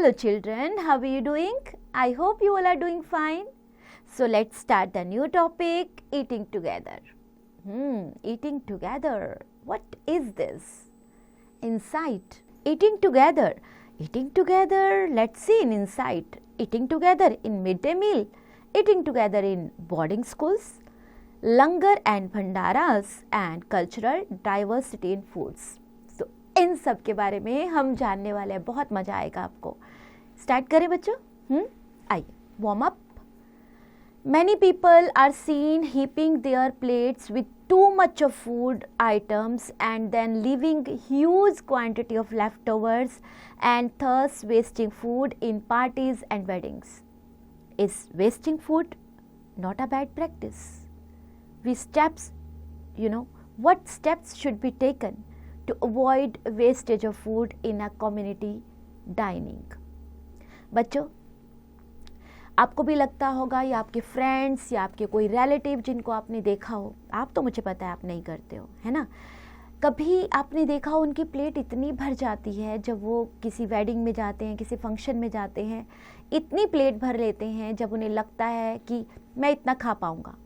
Hello children, how are you doing? I hope you all are doing fine. So let's start the new topic, eating together. Eating together. What is this? Insight. Eating together. Eating together, let's see in insight. Eating together in midday meal. Eating together in boarding schools. Langar and bhandaras and cultural diversity in foods. So इन सब के बारे में हम जानने वाले हैं. बहुत मजा आएगा आपको. स्टार्ट करें बच्चों. आइए warm up. Many people are seen heaping their plates with too much of food items and then leaving huge quantity of leftovers and thus wasting food in parties and weddings. Is wasting food not a bad practice? What steps should be taken to avoid wastage of food in a community dining? बच्चों, आपको भी लगता होगा या आपके friends या आपके कोई रिलेटिव जिनको आपने देखा हो, आप तो मुझे पता है आप नहीं करते हो, है ना. कभी आपने देखा हो उनकी प्लेट इतनी भर जाती है जब वो किसी वेडिंग में जाते हैं, किसी फंक्शन में जाते हैं, इतनी प्लेट भर लेते हैं जब उन्हें लगता है कि मैं इतना खा पाऊँगा,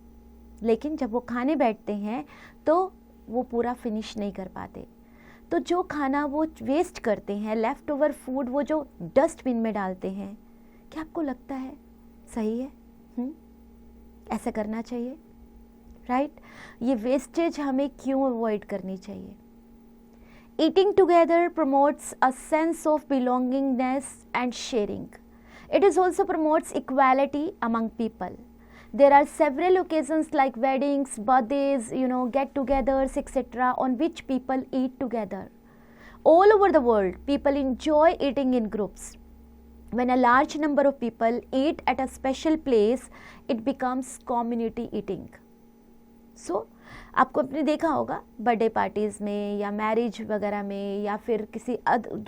लेकिन जब वो खाने बैठते हैं तो वो पूरा फिनिश नहीं कर पाते. तो जो खाना वो वेस्ट करते हैं, लेफ़्ट ओवर फूड वो जो डस्टबिन में डालते हैं, क्या आपको लगता है सही है? ऐसा करना चाहिए, राइट? ये वेस्टेज हमें क्यों अवॉइड करनी चाहिए? Eating together promotes a sense of belongingness and sharing. It is also promotes equality among people. There are several occasions like weddings, birthdays, get-togethers, etc. on which people eat together. All over the world, people enjoy eating in groups. When a large number of people eat at a special place, it becomes community eating. So, आपको अपने देखा होगा birthday parties में या marriage वगैरह में या फिर किसी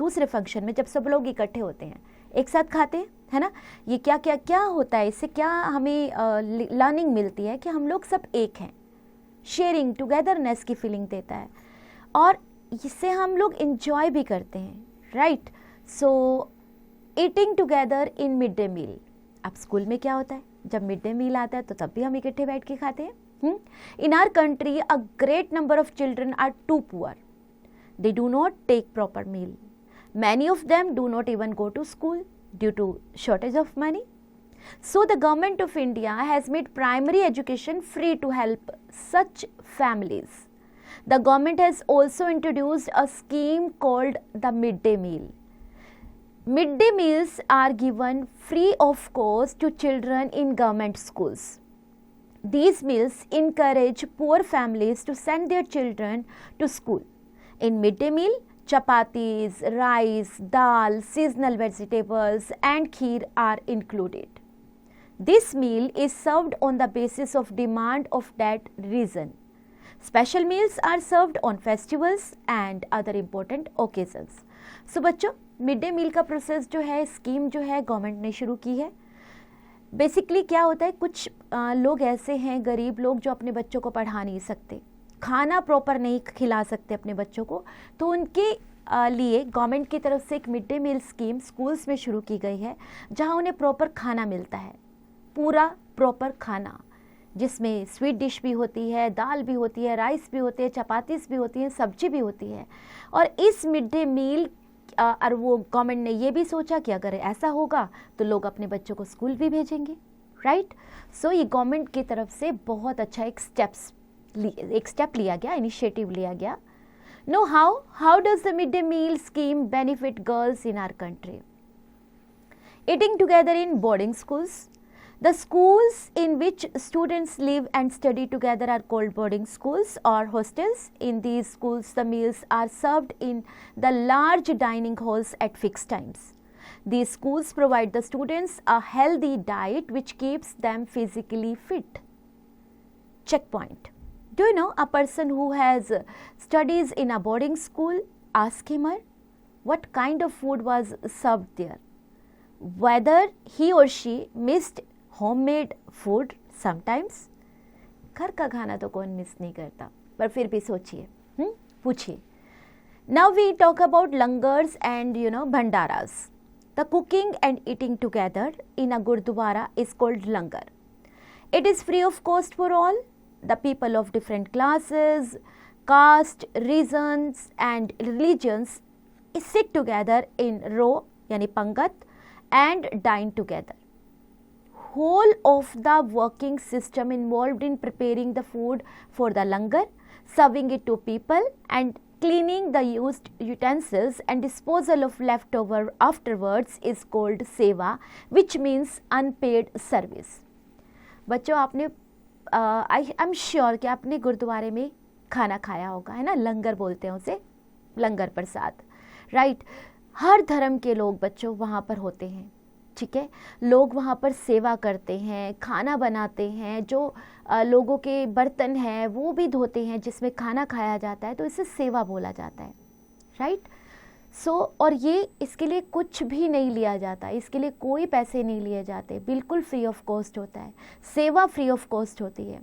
दूसरे फंक्शन में जब सब लोग इकट्ठे होते हैं, एक साथ खाते हैं, है ना. ये क्या क्या क्या होता है, इससे क्या हमें लर्निंग मिलती है कि हम लोग सब एक हैं. शेयरिंग, टुगेदरनेस की फीलिंग देता है और इससे हम लोग इन्जॉय भी करते हैं, right. So eating together in mid day meal. अब स्कूल में क्या होता है, जब मिड डे मील आता है तो तब भी हम इकट्ठे बैठ के खाते हैं. In our country, a great number of children are too poor. They do not take proper meal. Many of them do not even go to school due to shortage of money. So the government of India has made primary education free to help such families. The government has also introduced a scheme called the midday meal. Midday meals are given free of cost to children in government schools. These meals encourage poor families to send their children to school. In midday meal, chapatis, rice, dal, seasonal vegetables and kheer are included. This meal is served on the basis of demand of that region. Special meals are served on festivals and other important occasions. So बच्चों, mid day मील का process जो है, scheme जो है government ने शुरू की है. बेसिकली क्या होता है, कुछ लोग ऐसे हैं, गरीब लोग जो अपने बच्चों को पढ़ा नहीं सकते, खाना प्रॉपर नहीं खिला सकते अपने बच्चों को, तो उनके लिए गवर्नमेंट की तरफ से एक mid day meal scheme schools में शुरू की गई है, जहां उन्हें प्रॉपर खाना मिलता है, पूरा प्रॉपर खाना, जिसमें स्वीट डिश भी होती है, दाल भी होती है, राइस भी होते हैं, चपातीस भी होती हैं, सब्जी भी होती है. और इस मिड डे मील और वो गवर्नमेंट ने ये भी सोचा कि अगर ऐसा होगा तो लोग अपने बच्चों को स्कूल भी भेजेंगे, राइट. सो ये गवर्नमेंट की तरफ से बहुत अच्छा एक स्टेप लिया गया, इनिशिएटिव लिया गया. Know how does the mid day meal scheme benefit girls in our country? Eating together in boarding schools. The schools in which students live and study together are called boarding schools or hostels. In these schools, the meals are served in the large dining halls at fixed times. These schools provide the students a healthy diet which keeps them physically fit. Checkpoint. Do you know a person who has studies in a boarding school? Ask him what kind of food was served there. Whether he or she missed homemade food sometimes. घर का खाना तो कौन miss नहीं करता, पर फिर भी सोचिए, पूछिए. Now we talk about langars and bhandaras. The cooking and eating together in a Gurdwara is called langar. It is free of cost for all. The people of different classes, caste, regions and religions sit together in row yani pangat and dine together. Whole of the working system involved in preparing the food for the langar, serving it to people and cleaning the used utensils and disposal of leftover afterwards is called seva, which means unpaid service. बच्चों आपने I am sure कि आपने गुरुद्वारे में खाना खाया होगा, है ना, लंगर बोलते हैं उसे, लंगर प्रसाद, राइट। हर धर्म के लोग बच्चों वहाँ पर होते हैं, ठीक है। लोग वहाँ पर सेवा करते हैं, खाना बनाते हैं, जो लोगों के बर्तन हैं वो भी धोते हैं जिसमें खाना खाया जाता है, तो इसे सेवा बोला जाता है, राइट। सो और ये इसके लिए कुछ भी नहीं लिया जाता, इसके लिए कोई पैसे नहीं लिए जाते, बिल्कुल फ्री ऑफ कॉस्ट होता है, सेवा फ्री ऑफ कॉस्ट होती है।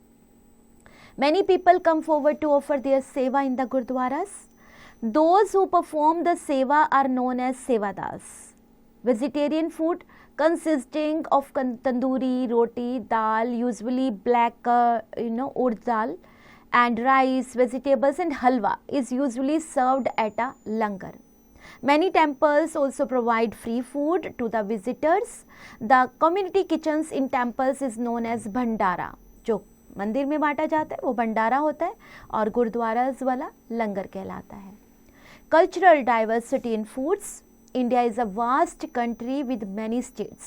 Many people come forward to offer their seva in the gurdwaras. Those who perform the seva are known as sevadars. Vegetarian food consisting of tandoori roti, dal, usually black urd dal, and rice, vegetables and halwa is usually served at a langar. Many temples also provide free food to the visitors. The community kitchens in temples is known as bhandara. जो मंदिर में बांटा जाता है वो भंडारा होता है और गुरुद्वारास वाला लंगर कहलाता है। Cultural diversity in foods. India is a vast country with many states.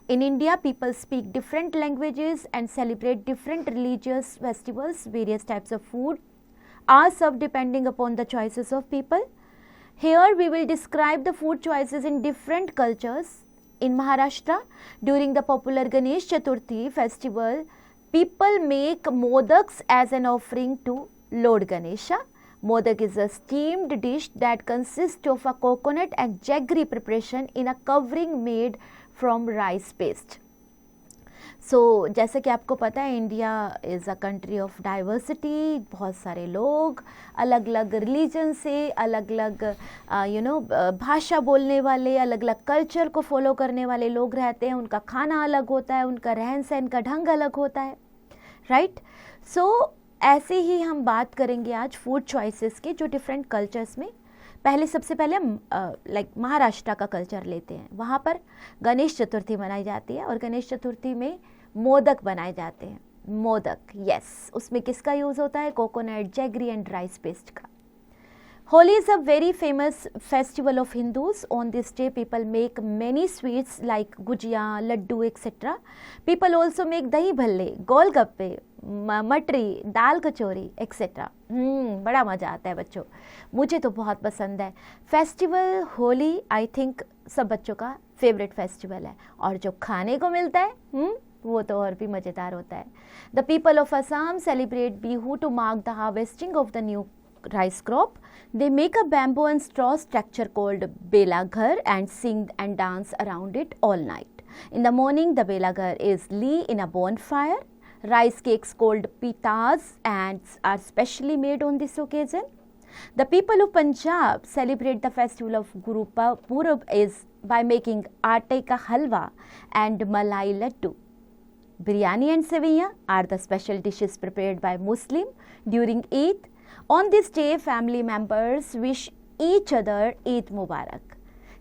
In India, people speak different languages and celebrate different religious festivals. Various types of food are served depending upon the choices of people. Here we will describe the food choices in different cultures. In Maharashtra, during the popular Ganesh Chaturthi festival, people make modaks as an offering to Lord Ganesha. Modak is a steamed dish that consists of a coconut and jaggery preparation in a covering made from rice paste. So, जैसे कि आपको पता है India is a country of diversity, बहुत सारे लोग अलग अलग रिलीजन से, अलग अलग भाषा बोलने वाले, अलग अलग कल्चर को फॉलो करने वाले लोग रहते हैं, उनका खाना अलग होता है, उनका रहन सहन का ढंग अलग होता है, राइट। सो ऐसे ही हम बात करेंगे आज फूड चॉइसेस के जो डिफरेंट कल्चर्स में। सबसे पहले हम महाराष्ट्र का कल्चर लेते हैं। वहाँ पर गणेश चतुर्थी मनाई जाती है और गणेश चतुर्थी में मोदक बनाए जाते हैं। मोदक, यस, उसमें किसका यूज़ होता है? Coconut, jaggery and rice paste का। Holi is a very famous festival of Hindus. On this day, people make many sweets like gujia, laddu, etc. People also make dahi bhalle, golgappe, मटरी, dal kachori etcetera. बड़ा मज़ा आता है बच्चों, मुझे तो बहुत पसंद है। फेस्टिवल होली आई थिंक सब बच्चों का फेवरेट फेस्टिवल है और जो खाने को मिलता है वो तो और भी मज़ेदार होता है। The people of Assam celebrate Bihu to mark the harvesting of the new rice crop. They make a bamboo and straw structure called belaghar and sing and dance around it all night. In the morning, the belaghar is lit in a bonfire. Rice cakes called pitas and are specially made on this occasion. The people of Punjab celebrate the festival of Guru Purab is by making aate ka halwa and malai laddu. Biryani and sevaiya are the special dishes prepared by Muslim during Eid. On this day, family members wish each other Eid Mubarak.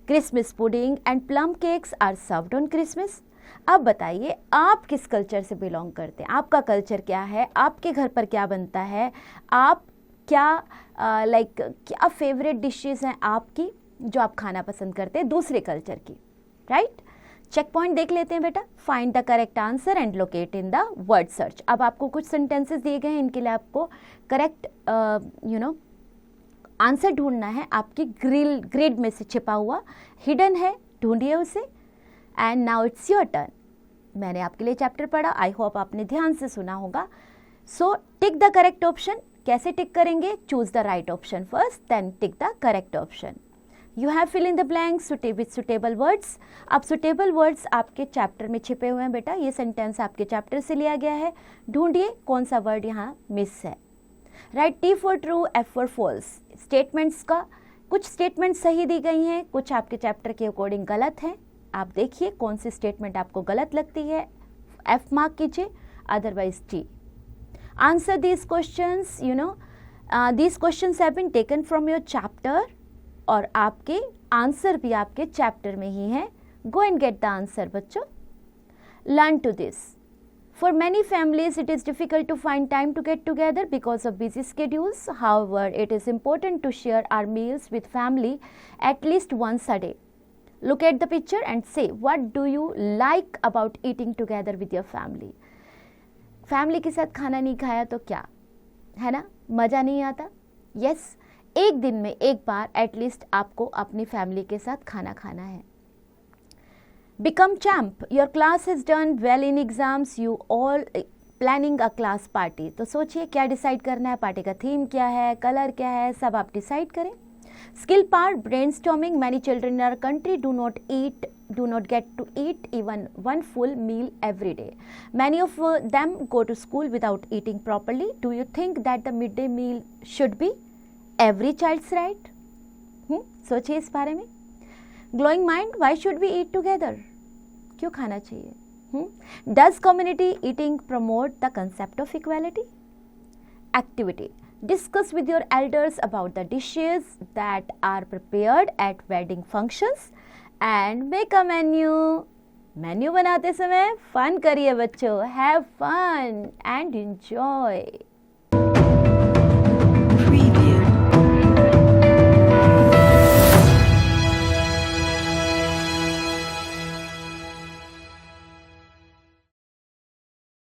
Christmas pudding and plum cakes are served on Christmas. अब बताइए आप किस culture से belong करते हैं, आपका culture क्या है, आपके घर पर क्या बनता है, आप क्या क्या फेवरेट डिशेस हैं आपकी जो आप खाना पसंद करते हैं दूसरे कल्चर की, राइट। चेक पॉइंट देख लेते हैं बेटा। Find the correct answer and locate in the word search. अब आपको कुछ सेंटेंसेस दिए गए हैं, इनके लिए आपको करेक्ट आंसर ढूंढना है। आपकी ग्रिड में से छिपा हुआ हिडन है, ढूंढिए उसे। And now it's your turn. मैंने आपके लिए चैप्टर पढ़ा, आई होप आपने ध्यान से सुना होगा। So tick the correct option. कैसे टिक करेंगे? Choose the right option first, then tick the correct option. You have fill in the blanks with suitable words. अब सुटेबल वर्ड्स आपके चैप्टर में छिपे हुए हैं बेटा, ये सेंटेंस आपके चैप्टर से लिया गया है। ढूंढिए कौन सा वर्ड यहाँ मिस है। Right, T for true, F for false. Statements का कुछ स्टेटमेंट सही दी गई हैं, कुछ आपके चैप्टर के अकॉर्डिंग गलत हैं। आप देखिए कौन सी स्टेटमेंट आपको गलत लगती है, F मार्क कीजिए, otherwise T। Answer these questions, these questions have been taken from your chapter, और आपके आंसर भी आपके चैप्टर में ही हैं। Go and get the answer बच्चों। Learn to this. For many families, it is difficult to find time to get together because of busy schedules. However, it is important to share our meals with family at least once a day. Look at the picture and say, what do you like about eating together with your family? Family के साथ खाना नहीं खाया तो क्या है ना, मज़ा नहीं आता। Yes, एक दिन में एक बार एटलीस्ट आपको अपनी फैमिली के साथ खाना खाना है। Become champ. Your class has done well in exams. You all planning a class party. तो सोचिए क्या डिसाइड करना है, पार्टी का थीम क्या है, कलर क्या है, सब आप डिसाइड करें। Skill part, brainstorming. Many children in our country do not get to eat even one full meal every day. Many of them go to school without eating properly. Do you think that the midday meal should be every child's right? सोचिए इस बारे में। Glowing mind, why should we eat together? क्यों खाना चाहिए? Does community eating promote the concept of equality? Activity. Discuss with your elders about the dishes that are prepared at wedding functions and make a menu. Menu बनाते समय fun करिए बच्चों। Have fun and enjoy.